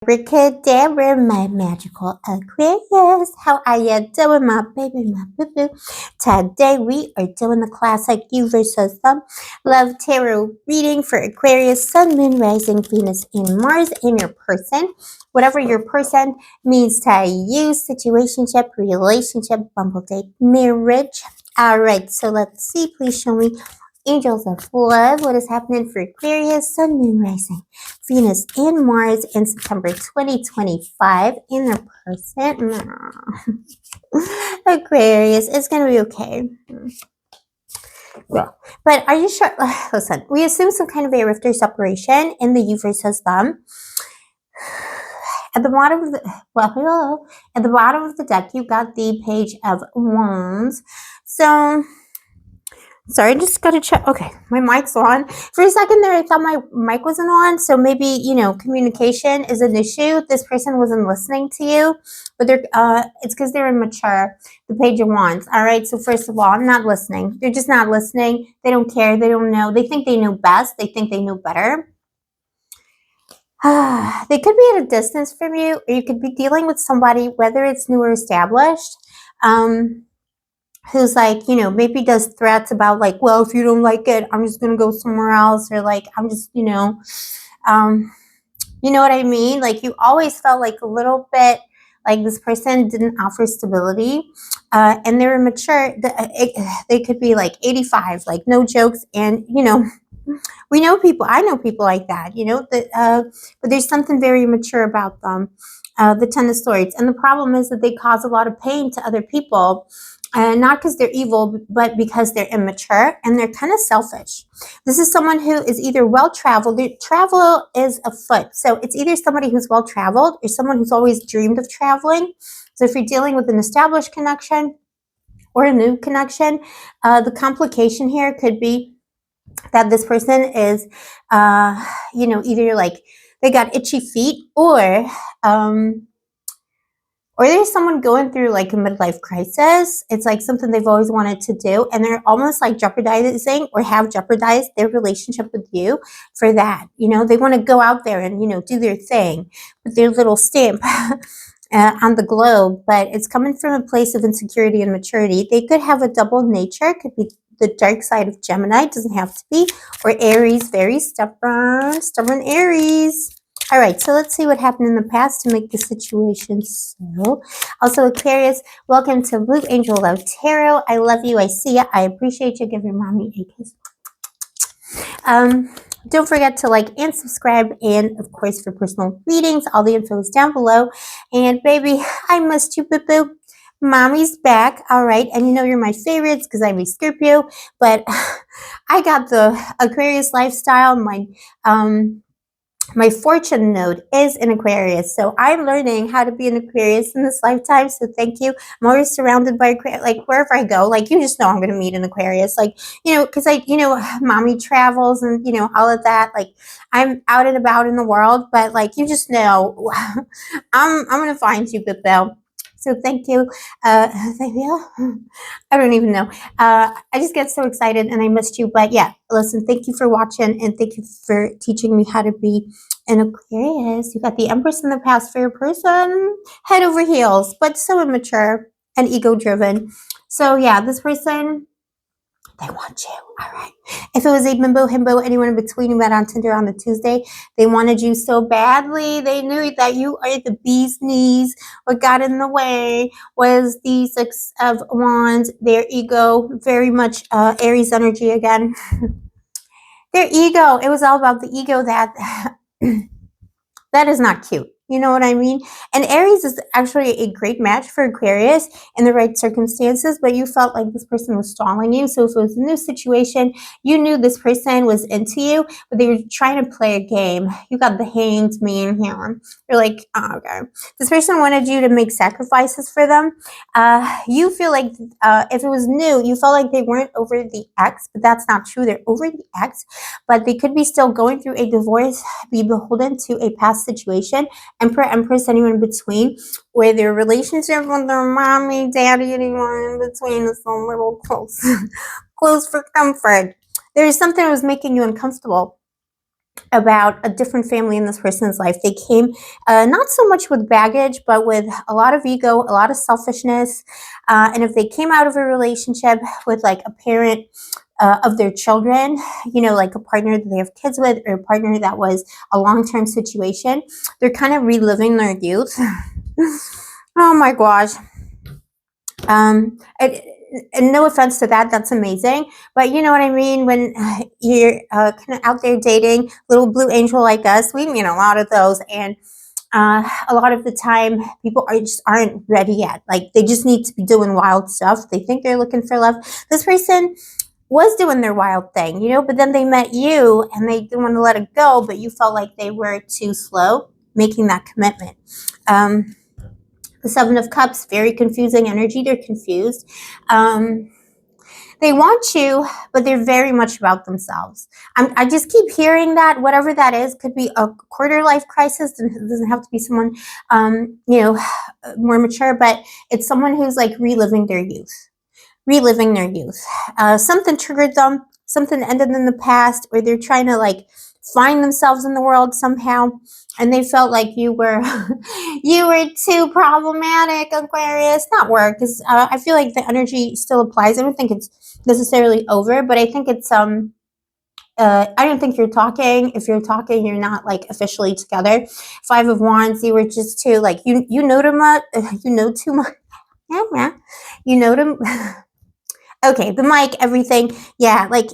Abracadabra, my magical Aquarius. How are you doing, my baby, my boo-boo? Today we are doing the classic You versus Them Love Tarot reading for Aquarius, Sun, Moon, Rising, Venus, and Mars in your person. Whatever your person means to you, situationship, relationship, bumble date, marriage. All right, so let's see. Please show me angels of love. What is happening for Aquarius, Sun, Moon, Rising, Venus, and Mars in September 2025 in their person. Aquarius, it's going to be okay. Well, but are you sure? Listen, we assume some kind of a rift or separation in the you versus them. At the bottom of the deck, you got the Page of Wands. So sorry, I just got to check. Okay, my mic's on. For a second there, I thought my mic wasn't on. So maybe, communication is an issue. This person wasn't listening to you, but it's because they're immature. The Page of Wands. All right. So first of all, I'm not listening. They're just not listening. They don't care. They don't know. They think they know best. They think they know better. They could be at a distance from you, or you could be dealing with somebody, whether it's new or established, who's like, maybe does threats about like, well, if you don't like it, I'm just going to go somewhere else. Or like, I'm just, you know what I mean? Like you always felt like a little bit like this person didn't offer stability, and they're immature. They could be like 85, like no jokes. And, we know people, I know people like that, but there's something very mature about them. The Ten of Swords. And the problem is that they cause a lot of pain to other people. Not because they're evil, but because they're immature and they're kind of selfish. This is someone who is either well-traveled. Travel is afoot. So it's either somebody who's well-traveled or someone who's always dreamed of traveling. So if you're dealing with an established connection or a new connection, the complication here could be that this person is, either like they got itchy feet, or there's someone going through like a midlife crisis. It's like something they've always wanted to do, and they're almost like jeopardizing or have jeopardized their relationship with you for that. They want to go out there and, do their thing with their little stamp on the globe, but it's coming from a place of insecurity and maturity. They could have a double nature. It could be the dark side of Gemini, doesn't have to be, or Aries, very stubborn Aries. All right, so let's see what happened in the past to make the situation so. Also, Aquarius, welcome to Blue Angel Love Tarot. I love you. I see you. I appreciate you. Give your mommy a kiss. Don't forget to like and subscribe, and of course for personal readings, all the info is down below. And baby, I missed you, boo-boo. Mommy's back. All right, and you're my favorites because I'm a Scorpio, but I got the Aquarius lifestyle. My fortune node is in Aquarius, so I'm learning how to be an Aquarius in this lifetime. So thank you. I'm always surrounded by Aquarius, like wherever I go. Like you just know I'm going to meet an Aquarius, like because mommy travels and all of that. Like I'm out and about in the world, but like you just know, I'm going to find you, Bippo. So thank you. Thank you. I don't even know. I just get so excited and I missed you. But yeah, listen, thank you for watching and thank you for teaching me how to be an Aquarius. You got the Empress in the past for your person. Head over heels, but so immature and ego-driven. So yeah, this person, they want you. All right. If it was a bimbo, himbo, anyone in between you met on Tinder on a Tuesday, they wanted you so badly. They knew that you are the bee's knees. What got in the way was the Six of Wands, their ego, very much Aries energy again. Their ego. It was all about the ego that that is not cute. You know what I mean? And Aries is actually a great match for Aquarius in the right circumstances, but you felt like this person was stalling you. So if it was a new situation, you knew this person was into you, but they were trying to play a game. You got the Hanged Man here. You're like, oh, okay. This person wanted you to make sacrifices for them. You feel like if it was new, you felt like they weren't over the ex, but that's not true. They're over the ex, but they could be still going through a divorce, be beholden to a past situation. Emperor, Empress, anyone in between, where their relationship with their mommy, daddy, anyone in between is a little close. Close for comfort. There is something that was making you uncomfortable. about a different family in this person's life. They came not so much with baggage, but with a lot of ego, a lot of selfishness. And if they came out of a relationship with like a parent of their children, you know, like a partner that they have kids with, or a partner that was a long-term situation, they're kind of reliving their youth. Oh my gosh. And no offense to that, that's amazing. But you know what I mean? When you're kind of out there dating, little blue angel like us, we meet a lot of those. And a lot of the time, people aren't ready yet. Like, they just need to be doing wild stuff. They think they're looking for love. This person was doing their wild thing, you know, but then they met you and they didn't want to let it go, but you felt like they were too slow making that commitment. The Seven of Cups, very confusing energy. They're confused. They want you, but they're very much about themselves. I just keep hearing that, whatever that is, could be a quarter life crisis. It doesn't have to be someone, you know, more mature, but it's someone who's like reliving their youth. Something triggered them, something ended in the past, or they're trying to like find themselves in the world somehow, and they felt like you were you were too problematic, Aquarius. Not work, because I feel like the energy still applies. I don't think it's necessarily over, but I think it's I don't think you're talking. If you're talking, you're not like officially together. Five of Wands, you were just too like you know too much. You know too much. Yeah, you know too. Okay, the mic, everything. Yeah, like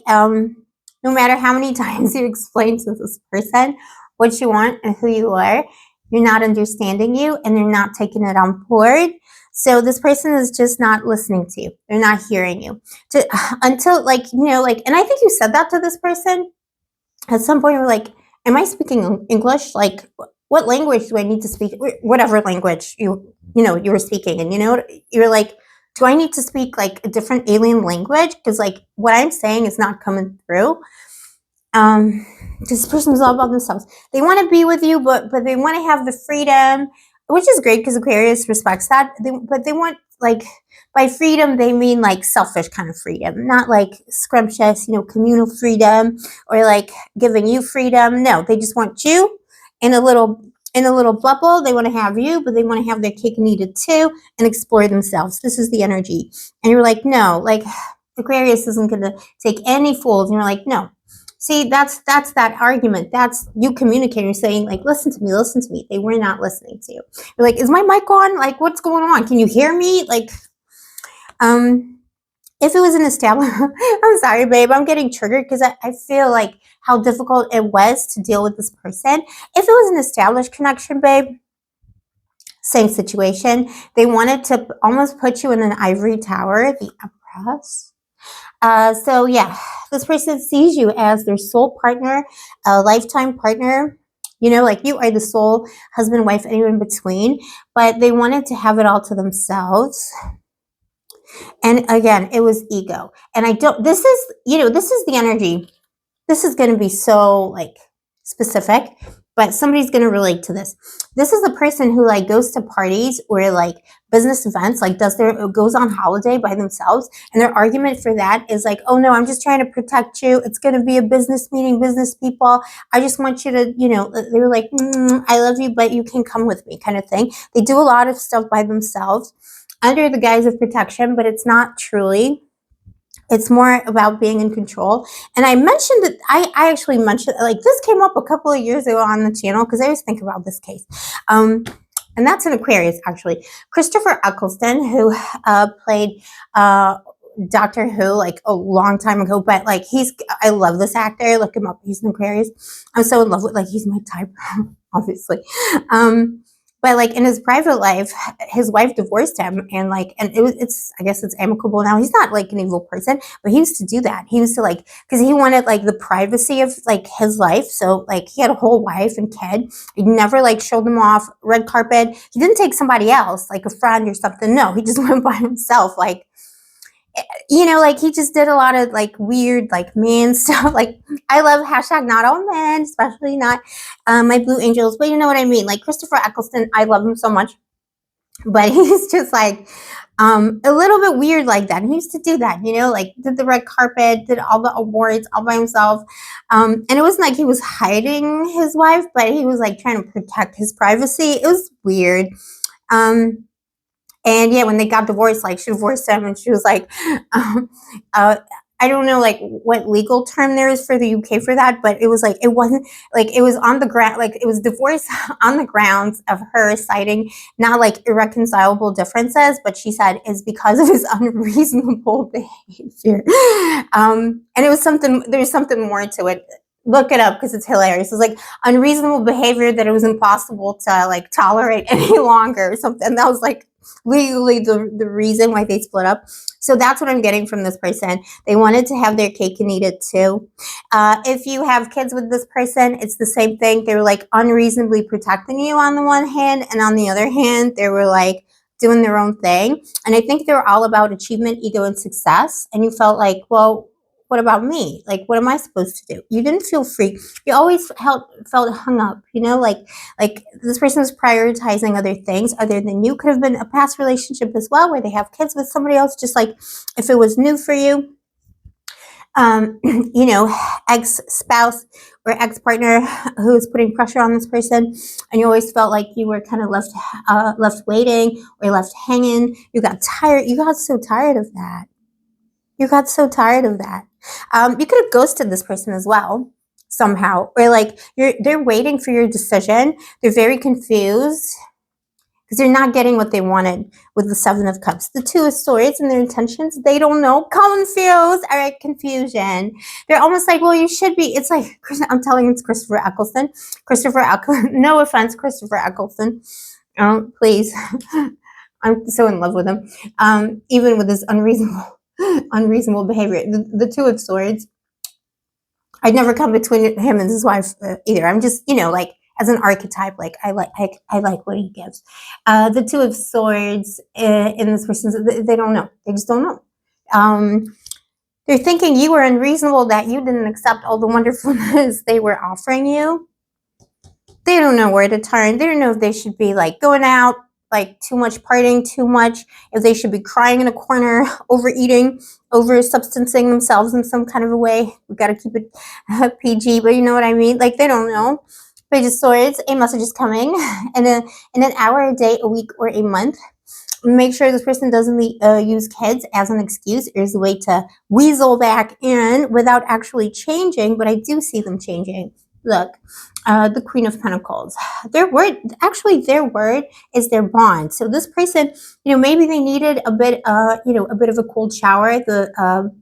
no matter how many times you explain to this person what you want and who you are, you're not understanding you and they're not taking it on board. So this person is just not listening to you. They're not hearing you. Until like, you know, like, and I think you said that to this person at some point. You're like, am I speaking English? Like, what language do I need to speak? Whatever language you know, you were speaking. And you know, you're like, do I need to speak like a different alien language? Because like what I'm saying is not coming through. This person is all about themselves. They want to be with you, but they want to have the freedom, which is great because Aquarius respects that. But they want, like, by freedom they mean like selfish kind of freedom, not like scrumptious, you know, communal freedom or like giving you freedom. No, they just want you in a little bubble. They want to have you, but they want to have their cake and eat it too and explore themselves. This is the energy. And you're like, no, like Aquarius isn't going to take any fools. And you're like, no. See, that's that argument. That's you communicating, saying like, listen to me. They were not listening to you. You're like, is my mic on? Like, what's going on? Can you hear me? Like, if it was an established, I'm sorry, babe, I'm getting triggered because I feel like how difficult it was to deal with this person. If it was an established connection, babe, same situation. They wanted to almost put you in an ivory tower, the Empress. So yeah, this person sees you as their soul partner, a lifetime partner. You know, like you are the soul husband, wife, anyone in between. But they wanted to have it all to themselves. And again, it was ego. And I don't, this is, you know, this is the energy. This is going to be so like specific, but somebody's going to relate to this. This is the person who like goes to parties or like business events, like goes on holiday by themselves. And their argument for that is like, oh no, I'm just trying to protect you. It's going to be a business meeting, business people. I just want you to, you know, they were like, I love you, but you can come with me kind of thing. They do a lot of stuff by themselves under the guise of protection, but it's not truly. It's more about being in control. And I mentioned that I actually mentioned, like, this came up a couple of years ago on the channel because I always think about this case. And that's an Aquarius, actually. Christopher Eccleston, who played Doctor Who like a long time ago, but like I love this actor. Look him up. He's an Aquarius. I'm so in love with, like, he's my type, obviously. But like in his private life, his wife divorced him, and it's I guess it's amicable now. He's not like an evil person, but he used to do that. He used to like, because he wanted like the privacy of like his life. So like he had a whole wife and kid. He never like showed them off, red carpet. He didn't take somebody else, like a friend or something. No, he just went by himself. Like, you know, like he just did a lot of like weird, like man stuff. Like, I love hashtag not all men, especially not my blue angels, but you know what I mean. Like Christopher Eccleston, I love him so much. but he's just like a little bit weird like that. And he used to do that, like did the red carpet, did all the awards all by himself. And it wasn't like he was hiding his wife, but he was like trying to protect his privacy. It was weird. Um, and yeah, when they got divorced, like she divorced him, and she was like, um, uh, I don't know like what legal term there is for the UK for that, but it was like it wasn't like it was on the ground, like it was divorce on the grounds of her citing not like irreconcilable differences, but she said is because of his unreasonable behavior. And it was something. There was something more to it. Look it up because it's hilarious. It's like unreasonable behavior that it was impossible to like tolerate any longer or something. That was like legally the reason why they split up. So that's what I'm getting from this person. They wanted to have their cake and eat it too. If you have kids with this person, it's the same thing. They were like unreasonably protecting you on the one hand, and on the other hand, they were like doing their own thing. And I think they were all about achievement, ego, and success. And you felt like, well, what about me? Like, what am I supposed to do? You didn't feel free. You always felt hung up, like this person was prioritizing other things other than you. Could have been a past relationship as well where they have kids with somebody else, just like if it was new for you. Ex-spouse or ex-partner who's putting pressure on this person, and you always felt like you were kind of left waiting or left hanging. You got tired. You got so tired of that. You got so tired of that. You could have ghosted this person as well somehow, or like they're waiting for your decision. They're very confused because they're not getting what they wanted with the Seven of Cups. The Two of Swords and their intentions, they don't know. Confused. All right, confusion. They're almost like, well, you should be. It's like, I'm telling you, it's Christopher Eccleston. No offense, Christopher Eccleston. Please. I'm so in love with him. Even with his unreasonable behavior. The Two of Swords, I'd never come between him and his wife either. I'm just, like as an archetype, like I like what he gives. The Two of Swords in this person's, they don't know. They just don't know. They're thinking you were unreasonable, that you didn't accept all the wonderfulness they were offering you. They don't know where to turn. They don't know if they should be like going out, like too much partying, too much, if they should be crying in a corner, overeating, over substancing themselves in some kind of a way. We got to keep it PG, but you know what I mean? Like they don't know. Page of Swords, a message is coming in an hour, a day, a week, or a month. Make sure this person doesn't use kids as an excuse or as a way to weasel back in without actually changing, but I do see them changing. Look, the Queen of Pentacles. Their word is their bond. So this person, maybe they needed a bit of a cold shower. The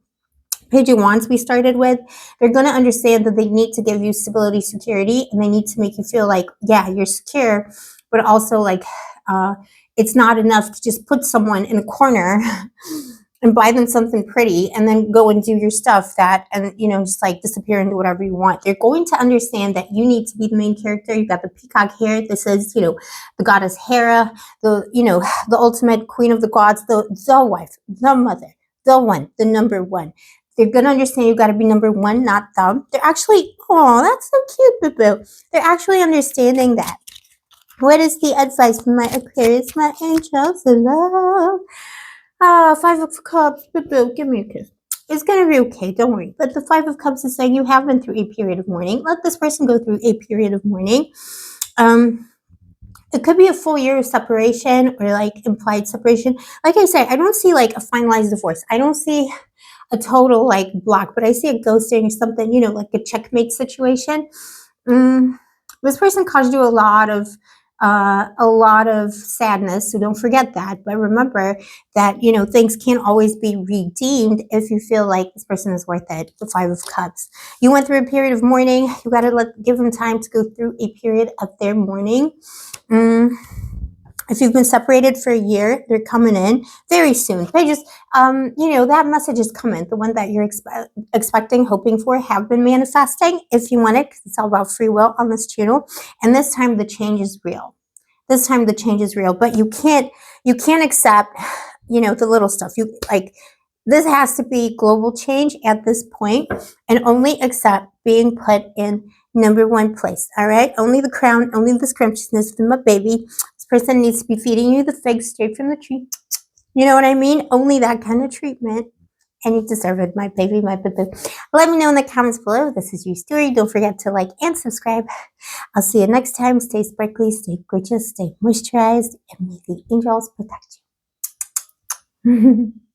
Page of Wands we started with, they're going to understand that they need to give you stability, security, and they need to make you feel like, yeah, you're secure, but also like it's not enough to just put someone in a corner and buy them something pretty and then go and do your stuff and just like disappear and do whatever you want. They're going to understand that you need to be the main character. You've got the peacock here. This is, the goddess Hera, the ultimate queen of the gods, the wife, the mother, the one, the number one. They're going to understand you got to be number one, not them. They're actually, oh, that's so cute, boo-boo. They're actually understanding that. What is the advice from my Aquarius, my angels in love? Five of Cups, boo-boo, give me a kiss. It's going to be okay, don't worry. But the Five of Cups is saying you have been through a period of mourning. Let this person go through a period of mourning. It could be a full year of separation or like implied separation. Like I said, I don't see like a finalized divorce. I don't see a total like block, but I see a ghosting or something, like a checkmate situation. This person caused you a lot of sadness, so don't forget that. But remember that things can't always be redeemed if you feel like this person is worth it. The Five of Cups. You went through a period of mourning. You got to give them time to go through a period of their mourning. If you've been separated for a year, they're coming in very soon. They just, that message is coming. The one that you're expecting, hoping for, have been manifesting. If you want it, because it's all about free will on this channel. And this time the change is real. But you can't accept, the little stuff. This has to be global change at this point, and only accept being put in number one place. All right, only the crown, only the scrumptiousness of my baby. This person needs to be feeding you the figs straight from the tree. You know what I mean? Only that kind of treatment. And you deserve it, my baby, my boo-boo. Let me know in the comments below. This is your story. Don't forget to like and subscribe. I'll see you next time. Stay sparkly, stay gorgeous, stay moisturized, and may the angels protect you.